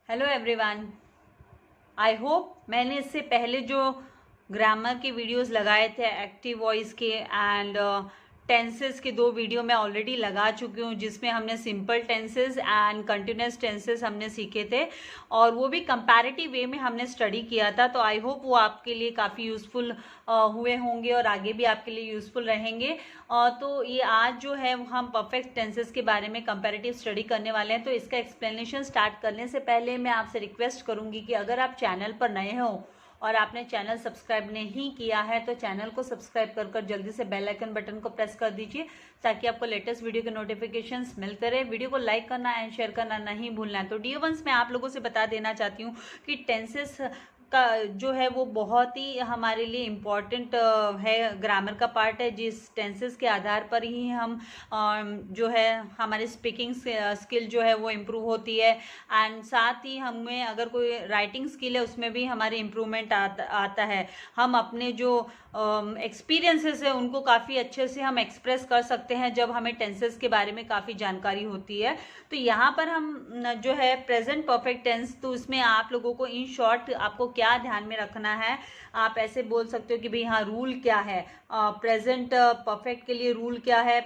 Hello everyone. I hope मैंने इससे पहले जो ग्रामर के वीडियोस लगाए थे एक्टिव वॉइस के एंड टेंसेस के 2 वीडियो मैं ऑलरेडी लगा चुकी हूँ, जिसमें हमने simple tenses and continuous tenses हमने सीखे थे और वो भी कंपैरेटिव वे में हमने स्टडी किया था। तो आई होप वो आपके लिए काफ़ी यूज़फुल हुए होंगे और आगे भी आपके लिए यूज़फुल रहेंगे। तो ये आज जो है हम परफेक्ट टेंसेस के बारे में कंपैरेटिव स्टडी करने वाले हैं। तो इसका एक्सप्लेनेशन स्टार्ट करने से पहले मैं आपसे रिक्वेस्ट करूँगी कि अगर आप चैनल पर नए हो और आपने चैनल सब्सक्राइब नहीं किया है तो चैनल को सब्सक्राइब कर जल्दी से बेल आइकन बटन को प्रेस कर दीजिए ताकि आपको लेटेस्ट वीडियो के नोटिफिकेशंस मिलते रहे। वीडियो को लाइक करना एंड शेयर करना नहीं भूलना है। तो डियर वंस, मैं आप लोगों से बता देना चाहती हूँ कि टेंसेस का जो है वो बहुत ही हमारे लिए इम्पॉर्टेंट है, ग्रामर का पार्ट है, जिस टेंसेस के आधार पर ही हम जो है हमारे स्पीकिंग स्किल जो है वो इम्प्रूव होती है एंड साथ ही हमें अगर कोई राइटिंग स्किल है उसमें भी हमारे इम्प्रूवमेंट आता है। हम अपने जो एक्सपीरियंसेस है उनको काफ़ी अच्छे से हम एक्सप्रेस कर सकते हैं जब हमें टेंसेस के बारे में काफ़ी जानकारी होती है। तो यहाँ पर हम जो है प्रेजेंट परफेक्ट टेंस, तो इसमें आप लोगों को इन शॉर्ट आपको क्या ध्यान में रखना है। आप ऐसे बोल सकते हो कि भाई हाँ, रूल क्या है, प्रेजेंट परफेक्ट के लिए रूल क्या है,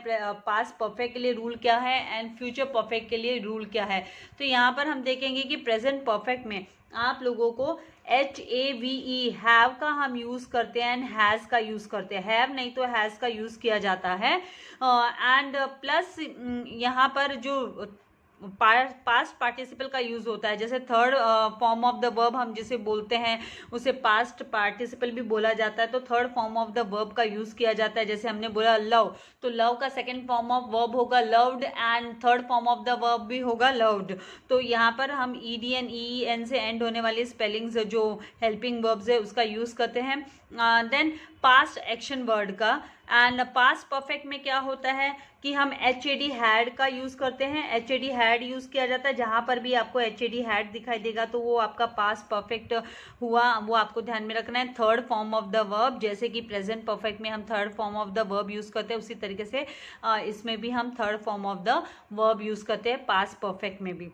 पास्ट परफेक्ट के लिए रूल क्या है एंड फ्यूचर परफेक्ट के लिए रूल क्या है। तो यहाँ पर हम देखेंगे कि प्रेजेंट परफेक्ट में आप लोगों को HAVE हैव का हम यूज करते हैं एंड हैज का यूज करते हैं। हैव नहीं तो हैज का यूज किया जाता है एंड प्लस यहाँ पर जो पास्ट पार्टिसिपल का यूज होता है, जैसे third form of the verb हम जिसे बोलते हैं उसे पास्ट पार्टिसिपल भी बोला जाता है। तो third form of the verb का यूज किया जाता है। जैसे हमने बोला लव, तो लव का सेकंड फॉर्म ऑफ वर्ब होगा loved and third form of the verb भी होगा लव्ड। तो यहाँ पर हम EDN EEN से एंड होने वाली स्पेलिंग्स जो हेल्पिंग वर्ब्स है उसका यूज करते हैं। देन पास्ट एक्शन वर्ड का एंड पास्ट परफेक्ट में क्या होता है कि हम HAD हैड का यूज करते हैं। HAD हैड यूज किया जाता है। जहां पर भी आपको HAD हैड दिखाई देगा तो वो आपका पास्ट परफेक्ट हुआ, वो आपको ध्यान में रखना है। Third form of the verb, जैसे कि प्रेजेंट परफेक्ट में हम third form of the verb use करते हैं, उसी तरीके से इसमें भी हम third form of the verb use करते हैं पास्ट परफेक्ट में भी।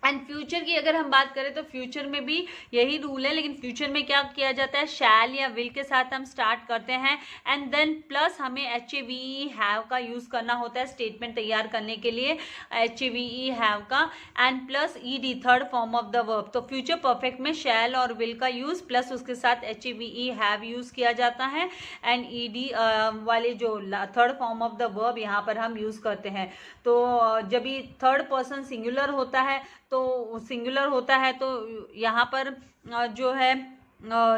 एंड फ्यूचर की अगर हम बात करें तो फ्यूचर में भी यही रूल है, लेकिन फ्यूचर में क्या किया जाता है, शैल या विल के साथ हम स्टार्ट करते हैं एंड देन प्लस हमें HAVE हैव का यूज करना होता है स्टेटमेंट तैयार करने के लिए। HAVE हैव का and plus ED third form of the verb. तो फ्यूचर परफेक्ट में शैल और विल का यूज प्लस उसके साथ HAVE हैव यूज किया जाता है एंड ED वाले जो third form of the verb यहाँ पर हम यूज करते हैं। तो जब ये थर्ड पर्सन सिंगुलर होता है तो यहाँ पर जो है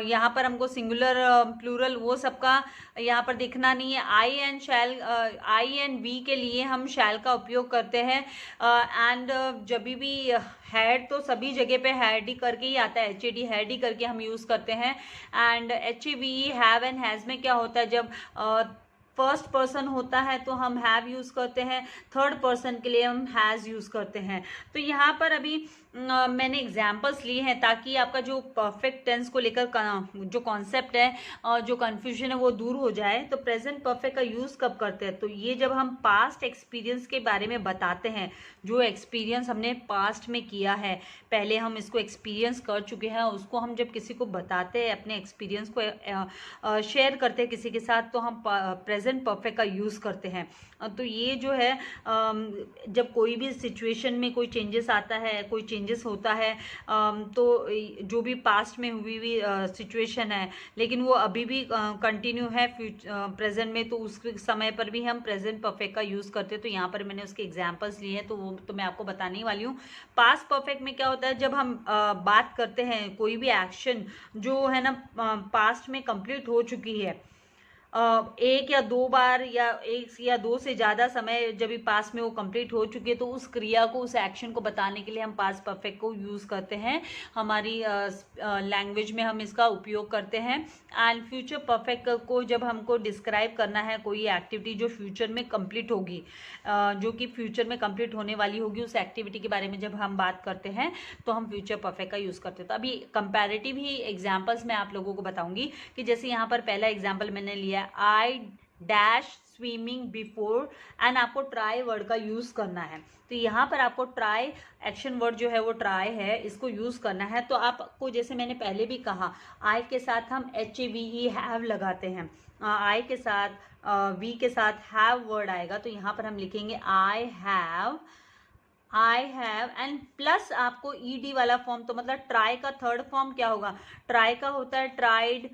यहाँ पर हमको सिंगुलर प्लूरल वो सबका यहाँ पर देखना नहीं है। आई एंड वी के लिए हम शैल का उपयोग करते हैं एंड जब भी हैड तो सभी जगह पे हैड ही करके ही आता है, HAD हैड ही करके हम यूज करते हैं। And HAVE have and has में क्या होता है, जब फर्स्ट पर्सन होता है तो हम हैव यूज करते हैं, थर्ड पर्सन के लिए हम हैज यूज करते हैं। तो यहाँ पर अभी मैंने एग्जाम्पल्स लिए हैं ताकि आपका जो परफेक्ट टेंस को लेकर जो कॉन्सेप्ट है जो कन्फ्यूजन है वो दूर हो जाए। तो प्रेजेंट परफेक्ट का यूज कब करते हैं, तो ये जब हम पास्ट एक्सपीरियंस के बारे में बताते हैं, जो एक्सपीरियंस हमने पास्ट में किया है, पहले हम इसको एक्सपीरियंस कर चुके हैं, उसको हम जब किसी को बताते हैं, अपने एक्सपीरियंस को शेयर करते हैं किसी के साथ, तो हम प्रेजेंट परफेक्ट का यूज करते हैं। तो ये जो है जब कोई भी सिचुएशन में कोई चेंजेस आता है, कोई चेंजेस होता है, तो जो भी पास्ट में हुई हुई सिचुएशन है लेकिन वो अभी भी कंटिन्यू है प्रेजेंट में, तो उस समय पर भी हम प्रेजेंट परफेक्ट का यूज करते हैं। तो यहाँ पर मैंने उसके एग्जांपल्स लिए हैं तो वो तो मैं आपको बताने ही वाली हूँ। पास्ट परफेक्ट में क्या होता है, जब हम बात करते हैं कोई भी एक्शन जो है ना पास्ट में कंप्लीट हो चुकी है, एक या दो बार या एक या दो से ज़्यादा समय जब भी पास में वो कंप्लीट हो चुकी है, तो उस क्रिया को, उस एक्शन को बताने के लिए हम पास्ट परफेक्ट को यूज़ करते हैं। हमारी लैंग्वेज में हम इसका उपयोग करते हैं। एंड फ्यूचर परफेक्ट को जब हमको डिस्क्राइब करना है कोई एक्टिविटी जो फ्यूचर में कंप्लीट होगी, जो कि फ्यूचर में कंप्लीट होने वाली होगी, उस एक्टिविटी के बारे में जब हम बात करते हैं तो हम फ्यूचर परफेक्ट का यूज़ करते हैं। तो अभी कंपैरेटिव ही एग्जाम्पल्स मैं आप लोगों को बताऊंगी कि जैसे यहाँ पर पहला एग्जाम्पल मैंने लिया, I dash swimming before, and आपको ट्राई वर्ड का यूज करना है। तो यहाँ पर आपको ट्राई एक्शन वर्ड जो है वो ट्राई है, इसको यूज करना है। तो आपको जैसे मैंने पहले भी कहा, आई के साथ हम HAVE हैव लगाते हैं, आई के साथ वी के साथ हैव वर्ड आएगा, तो यहाँ पर हम लिखेंगे आई हैव एंड प्लस आपको ED वाला फॉर्म, तो मतलब ट्राई का थर्ड फॉर्म क्या होगा, ट्राई का होता है tried,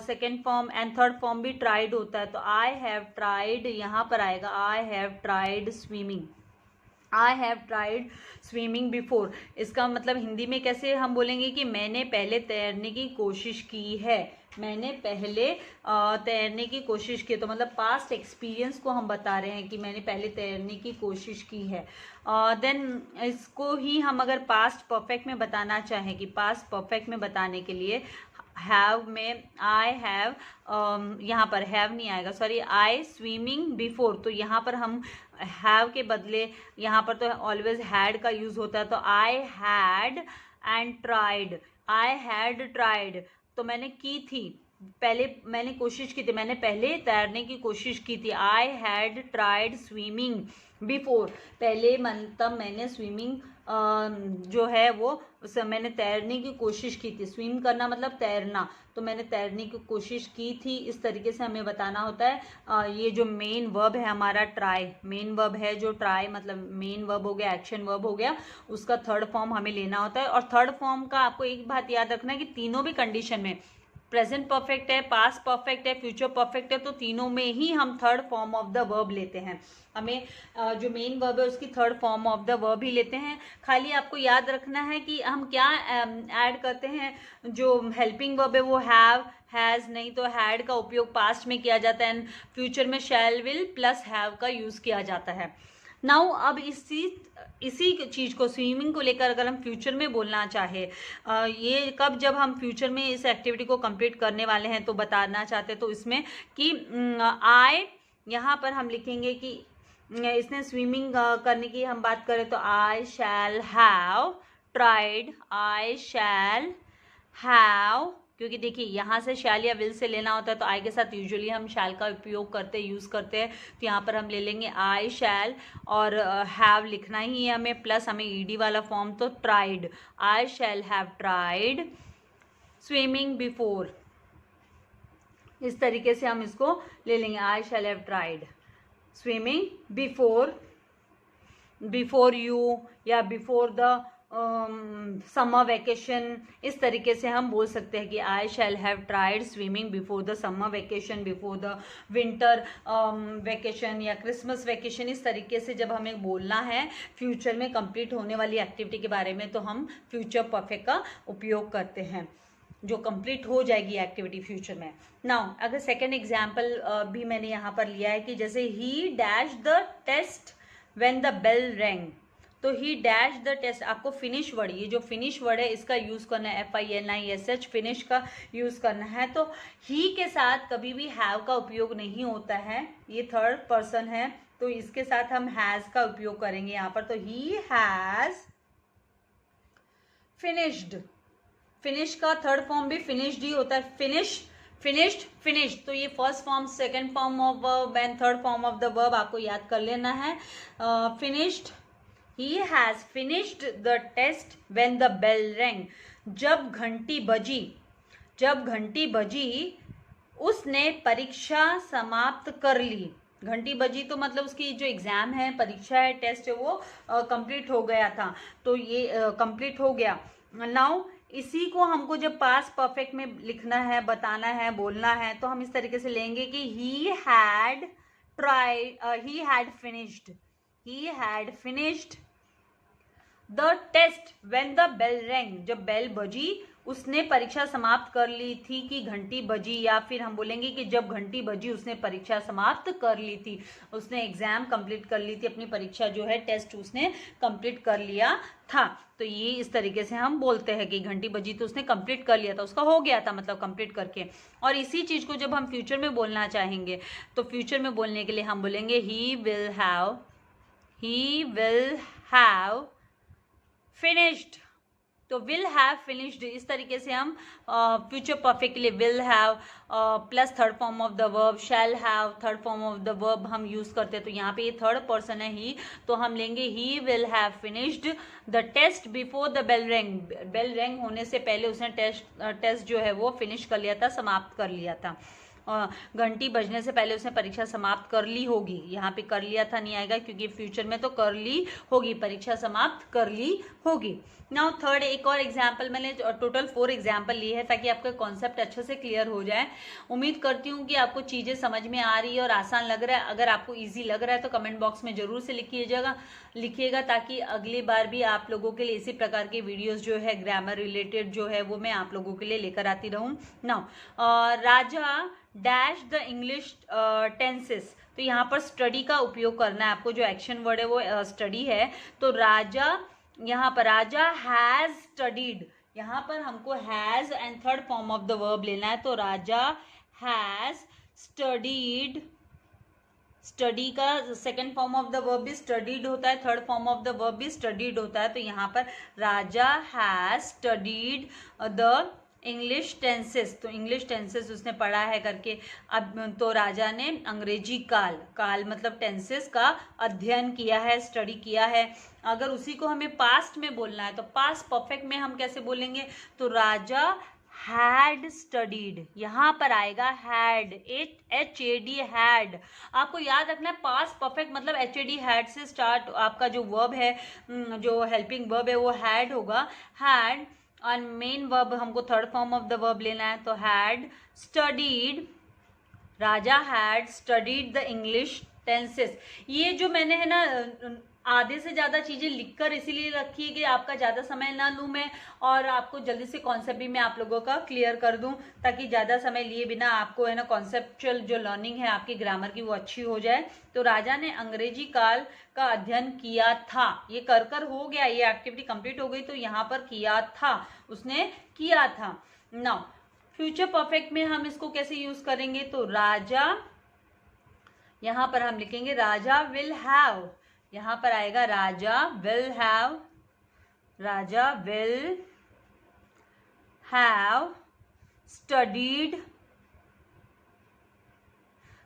second form, and third form भी ट्राइड होता है। तो आई हैव ट्राइड यहाँ पर आएगा, I have tried swimming, I have tried swimming before. इसका मतलब हिंदी में कैसे हम बोलेंगे कि मैंने पहले तैरने की कोशिश की है, मैंने पहले तैरने की कोशिश की। तो मतलब पास्ट एक्सपीरियंस को हम बता रहे हैं कि मैंने पहले तैरने की कोशिश की है। देन इसको ही हम अगर पास्ट परफेक्ट में बताना चाहें, कि पास्ट परफेक्ट में बताने के लिए हैव में आई हैव, यहाँ पर हैव नहीं आएगा, सॉरी, आई स्विमिंग बिफोर। तो यहाँ पर हम हैव के बदले यहाँ पर तो ऑलवेज हैड का यूज होता है, तो I had and tried, I had tried, तो मैंने की थी, पहले मैंने कोशिश की थी, मैंने पहले तैरने की कोशिश की थी। I had tried swimming before, पहले तब मैंने स्विमिंग जो है वो मैंने तैरने की कोशिश की थी। स्विम करना मतलब तैरना, तो मैंने तैरने की कोशिश की थी, इस तरीके से हमें बताना होता है। ये जो मेन वर्ब है हमारा ट्राई, मेन वर्ब है जो ट्राई, मतलब मेन वर्ब हो गया, एक्शन वर्ब हो गया, उसका थर्ड फॉर्म हमें लेना होता है। और थर्ड फॉर्म का आपको एक बात याद रखना है कि तीनों भी कंडीशन में, प्रेजेंट परफेक्ट है, पास्ट परफेक्ट है, फ्यूचर परफेक्ट है, तो तीनों में ही हम third form of the verb लेते हैं। हमें जो मेन वर्ब है उसकी third form of the verb ही लेते हैं। खाली आपको याद रखना है कि हम क्या ऐड करते हैं, जो हेल्पिंग वर्ब है वो हैव, हैज़, नहीं तो हैड का उपयोग पास्ट में किया जाता है, एंड फ्यूचर में शैल, विल प्लस हैव का यूज किया जाता है। नाउ अब इसी चीज़ को, स्विमिंग को लेकर अगर हम फ्यूचर में बोलना चाहे, ये कब, जब हम फ्यूचर में इस एक्टिविटी को कंप्लीट करने वाले हैं तो बताना चाहते हैं, तो इसमें कि आई, यहाँ पर हम लिखेंगे कि इसने स्विमिंग करने की हम बात करें तो I shall have tried, I shall have, क्योंकि देखिए यहाँ से शैल या विल से लेना होता है, तो आई के साथ यूजुअली हम शैल का उपयोग करते हैं, यूज़ करते हैं, तो यहाँ पर हम ले लेंगे आई शैल, और हैव लिखना ही है हमें, प्लस हमें ED वाला फॉर्म, तो tried, I shall have tried swimming before, इस तरीके से हम इसको ले लेंगे, I shall have tried swimming before you, या बिफोर द समर वैकेशन, इस तरीके से हम बोल सकते हैं कि I shall have tried swimming before the summer vacation, before the winter vacation या क्रिसमस वैकेशन। इस तरीके से जब हमें बोलना है फ्यूचर में कंप्लीट होने वाली एक्टिविटी के बारे में, तो हम फ्यूचर परफेक्ट का उपयोग करते हैं, जो कंप्लीट हो जाएगी एक्टिविटी फ्यूचर में। नाउ अगर सेकेंड एग्जाम्पल भी मैंने यहाँ पर लिया है कि जैसे ही dash the test when the bell rang, तो ही डैश द टेस्ट, आपको फिनिश वर्ड, ये जो फिनिश वर्ड है इसका यूज करना है, FINISH, फिनिश का यूज करना है। तो ही के साथ कभी भी हैव का उपयोग नहीं होता है, ये थर्ड पर्सन है, तो इसके साथ हम हैज का उपयोग करेंगे यहाँ पर। तो ही हैज फिनिश्ड, फिनिश का थर्ड फॉर्म भी फिनिश्ड ही होता है, फिनिश्ड। तो ये first form, second form of verb and third form of the verb आपको याद कर लेना है। Finished, he has finished the test when the bell rang, जब घंटी बजी उसने परीक्षा समाप्त कर ली। घंटी बजी तो मतलब उसकी जो एग्जाम है, परीक्षा है, टेस्ट है, वो कंप्लीट हो गया था, तो ये कंप्लीट हो गया। नाउ इसी को हमको जब पास्ट परफेक्ट में लिखना है, बताना है, बोलना है, तो हम इस तरीके से लेंगे कि he had finished the test when the bell rang, जब बेल बजी उसने परीक्षा समाप्त कर ली थी, कि घंटी बजी, या फिर हम बोलेंगे कि जब घंटी बजी उसने परीक्षा समाप्त कर ली थी, उसने एग्जाम कंप्लीट कर ली थी, अपनी परीक्षा जो है, टेस्ट उसने कंप्लीट कर लिया था। तो ये इस तरीके से हम बोलते हैं कि घंटी बजी तो उसने कंप्लीट कर लिया था, उसका हो गया था, मतलब कंप्लीट करके। और इसी चीज को जब हम फ्यूचर में बोलना चाहेंगे, तो फ्यूचर में बोलने के लिए हम बोलेंगे ही विल हैव फिनिश्ड तो विल हैव फिनिश्ड, इस तरीके से हम फ्यूचर परफेक्ट के लिए will have plus third form of the verb, shall have third form of the verb हम यूज करते हैं। तो यहाँ पे ये थर्ड पर्सन है ही, तो हम लेंगे ही will have finished the test before the bell rang. Bell rang होने से पहले उसने टेस्ट जो है वो फिनिश कर लिया था, समाप्त कर लिया था। घंटी बजने से पहले उसने परीक्षा समाप्त कर ली होगी, यहाँ पे कर लिया था नहीं आएगा क्योंकि फ्यूचर में तो कर ली होगी, परीक्षा समाप्त कर ली होगी। नाउ थर्ड, एक और एग्जाम्पल, मैंने टोटल 4 एग्जाम्पल लिए हैं ताकि आपका कॉन्सेप्ट अच्छे से क्लियर हो जाए। उम्मीद करती हूँ कि आपको चीज़ें समझ में आ रही है और आसान लग रहा है। अगर आपको ईजी लग रहा है तो कमेंट बॉक्स में जरूर से लिखिएगा ताकि अगली बार भी आप लोगों के लिए इसी प्रकार के वीडियोस जो है ग्रामर रिलेटेड जो है वो मैं आप लोगों के लिए लेकर आती रहूँ। Now Raja dash the English tenses, तो यहाँ पर स्टडी का उपयोग करना है आपको, जो एक्शन वर्ड है वो स्टडी है। तो राजा, यहाँ पर राजा हैज स्टडीड, यहाँ पर हमको has and third form of the verb लेना है। तो राजा हैज स्टडीड, स्टडी का second form of the verb भी स्टडीड होता है, third form of the verb भी स्टडीड होता है। तो यहाँ पर Raja has studied the English tenses, तो इंग्लिश टेंसेस उसने पढ़ा है करके। अब तो राजा ने अंग्रेजी काल, काल मतलब टेंसेस का अध्ययन किया है, स्टडी किया है। अगर उसी को हमें पास्ट में बोलना है तो पास्ट परफेक्ट में हम कैसे बोलेंगे, तो राजा हैड स्टडीड, यहाँ पर आएगा हैड, HAD हैड। आपको याद रखना है पास्ट परफेक्ट मतलब HAD हैड से स्टार्ट, आपका जो वर्ब है, जो हेल्पिंग वर्ब है वो हैड होगा, हैड। और मेन वर्ब हमको third form of the verb लेना है, तो had studied, Raja had studied the English tenses. ये जो मैंने है ना आधे से ज़्यादा चीज़ें लिखकर इसीलिए रखी है कि आपका ज़्यादा समय ना लूँ मैं और आपको जल्दी से कॉन्सेप्ट भी मैं आप लोगों का क्लियर कर दूँ, ताकि ज़्यादा समय लिए बिना आपको है ना कॉन्सेप्चुअल जो लर्निंग है आपकी ग्रामर की वो अच्छी हो जाए। तो राजा ने अंग्रेजी काल का अध्ययन किया था, ये कर हो गया, ये एक्टिविटी कंप्लीट हो गई। तो यहाँ पर किया था, उसने किया था। नाउ फ्यूचर परफेक्ट में हम इसको कैसे यूज करेंगे, तो राजा, यहाँ पर हम लिखेंगे राजा विल हैव, यहाँ पर आएगा Raja will have, Raja will have studied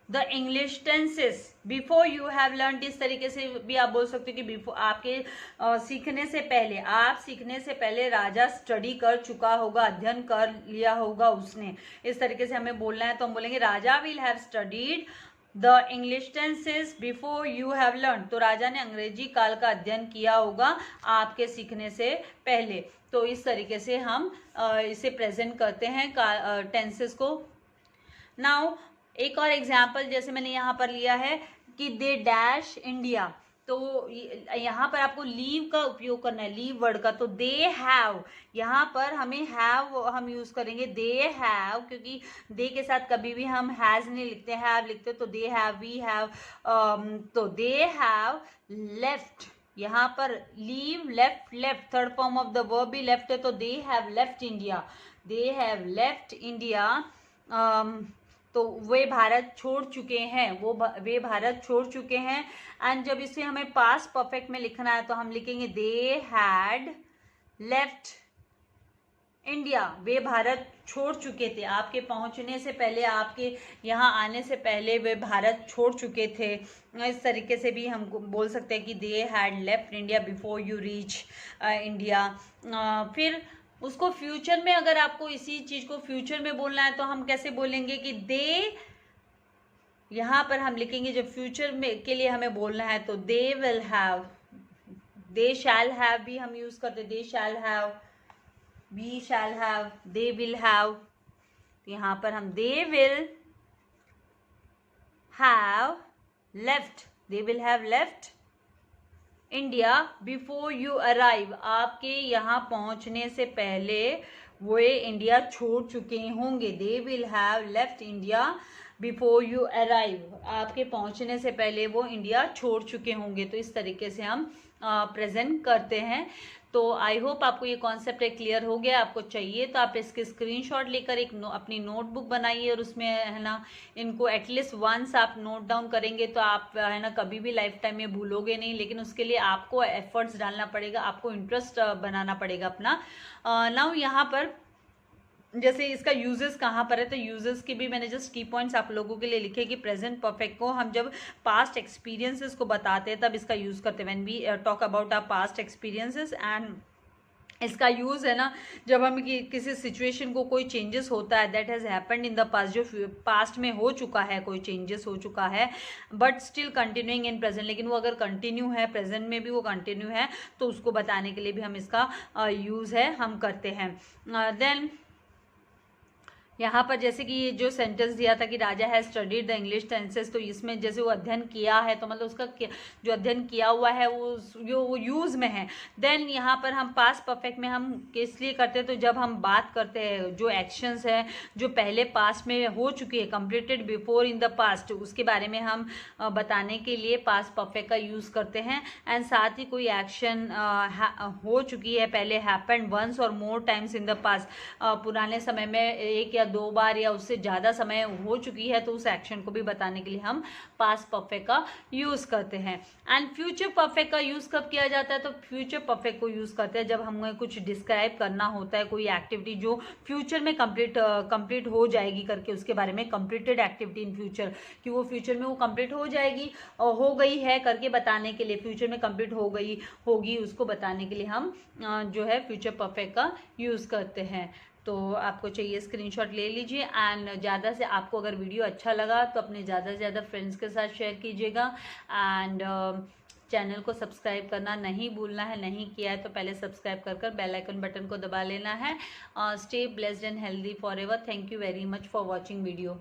the English tenses before you have learn. इस तरीके से भी आप बोल सकते हो कि बिफोर, आपके सीखने से पहले, आप सीखने से पहले राजा स्टडी कर चुका होगा, अध्ययन कर लिया होगा उसने। इस तरीके से हमें बोलना है, तो हम बोलेंगे Raja will have studied the English tenses before you have learn. तो राजा ने अंग्रेजी काल का अध्ययन किया होगा आपके सीखने से पहले। तो इस तरीके से हम इसे प्रेजेंट करते हैं टेंसेस को। नाउ एक और एग्जाम्पल जैसे मैंने यहाँ पर लिया है कि दे डैश इंडिया, तो यहाँ पर आपको लीव का उपयोग करना है, लीव वर्ड का। तो दे हैव, यहाँ पर हमें हैव हम यूज करेंगे, दे हैव, क्योंकि दे के साथ कभी भी हम हैज नहीं लिखते, हैव लिखते। तो दे हैव, वी हैव, तो दे हैव लेफ्ट, यहाँ पर leave left, left third form of the verb भी लेफ्ट है। तो they have left India, they have left India, तो वे भारत छोड़ चुके हैं, वे भारत छोड़ चुके हैं। एंड जब इसे हमें पास्ट परफेक्ट में लिखना है तो हम लिखेंगे दे हैड लेफ्ट इंडिया, वे भारत छोड़ चुके थे, आपके पहुंचने से पहले, आपके यहाँ आने से पहले वे भारत छोड़ चुके थे। इस तरीके से भी हम बोल सकते हैं कि they had left India before you reach India. फिर उसको फ्यूचर में, अगर आपको इसी चीज को फ्यूचर में बोलना है तो हम कैसे बोलेंगे कि दे, यहाँ पर हम लिखेंगे जब फ्यूचर में के लिए हमें बोलना है तो they will have, they shall have भी हम यूज करते, they shall have, we shall have, they will have. यहाँ पर हम they will have left, they will have left India before you arrive, आपके यहाँ पहुँचने से पहले वे इंडिया छोड़ चुके होंगे। दे will have left India before you arrive, आपके पहुंचने से पहले वो इंडिया छोड़ चुके होंगे। तो इस तरीके से हम प्रेजेंट करते हैं। तो आई होप आपको ये कॉन्सेप्ट क्लियर हो गया। आपको चाहिए तो आप इसके स्क्रीनशॉट लेकर अपनी नोटबुक बनाइए और उसमें है ना इनको एटलीस्ट वंस आप नोट डाउन करेंगे तो आप है ना कभी भी लाइफ टाइम में भूलोगे नहीं। लेकिन उसके लिए आपको एफर्ट्स डालना पड़ेगा, आपको इंटरेस्ट बनाना पड़ेगा अपना। नाउ यहाँ पर जैसे इसका यूजेस कहाँ पर है, तो यूजेस के भी मैंने जस्ट की पॉइंट्स आप लोगों के लिए लिखे कि प्रेजेंट परफेक्ट को हम जब पास्ट एक्सपीरियंसेस को बताते हैं तब इसका यूज़ करते हैं। When we talk about our past experiences, and इसका यूज़ है ना जब हम किसी सिचुएशन को कोई चेंजेस होता है that has happened in the past, जो पास्ट में हो चुका है, कोई चेंजेस हो चुका है but still continuing in present, लेकिन वो अगर कंटिन्यू है प्रेजेंट में भी वो कंटिन्यू है तो उसको बताने के लिए भी हम इसका यूज़ है हम करते हैं। देन यहाँ पर जैसे कि ये जो सेंटेंस दिया था कि Raja has studied the English tenses, तो इसमें जैसे वो अध्ययन किया है तो मतलब उसका जो अध्ययन किया हुआ है वो यूज़ में है। देन यहाँ पर हम पास्ट परफेक्ट में हम इसलिए करते हैं तो जब हम बात करते हैं जो एक्शंस है जो पहले पास्ट में हो चुकी है, completed before in the past, उसके बारे में हम बताने के लिए पास्ट परफेक्ट का यूज़ करते हैं। एंड साथ ही कोई एक्शन हो चुकी है पहले, हैपेंड वंस और more times in the past, पुराने समय में एक या 2 बार या उससे ज़्यादा समय हो चुकी है तो उस एक्शन को भी बताने के लिए हम पास्ट परफेक्ट का यूज़ करते हैं। एंड फ्यूचर परफेक्ट का यूज़ कब किया जाता है, तो फ्यूचर परफेक्ट को यूज़ करते हैं जब हमें कुछ डिस्क्राइब करना होता है, कोई एक्टिविटी जो फ्यूचर में कंप्लीट हो जाएगी करके, उसके बारे में कंप्लीटेड एक्टिविटी इन फ्यूचर, कि वो फ्यूचर में वो कंप्लीट हो जाएगी और हो गई है करके बताने के लिए, फ्यूचर में कंप्लीट हो गई होगी उसको बताने के लिए हम जो है फ्यूचर परफेक्ट का यूज़ करते हैं। तो आपको चाहिए स्क्रीनशॉट ले लीजिए। एंड ज़्यादा से आपको अगर वीडियो अच्छा लगा तो अपने ज़्यादा से ज़्यादा फ्रेंड्स के साथ शेयर कीजिएगा। एंड चैनल को सब्सक्राइब करना नहीं भूलना है, नहीं किया है तो पहले सब्सक्राइब कर बेल आइकन बटन को दबा लेना है। Stay blessed and healthy for ever. Thank you very much for watching video.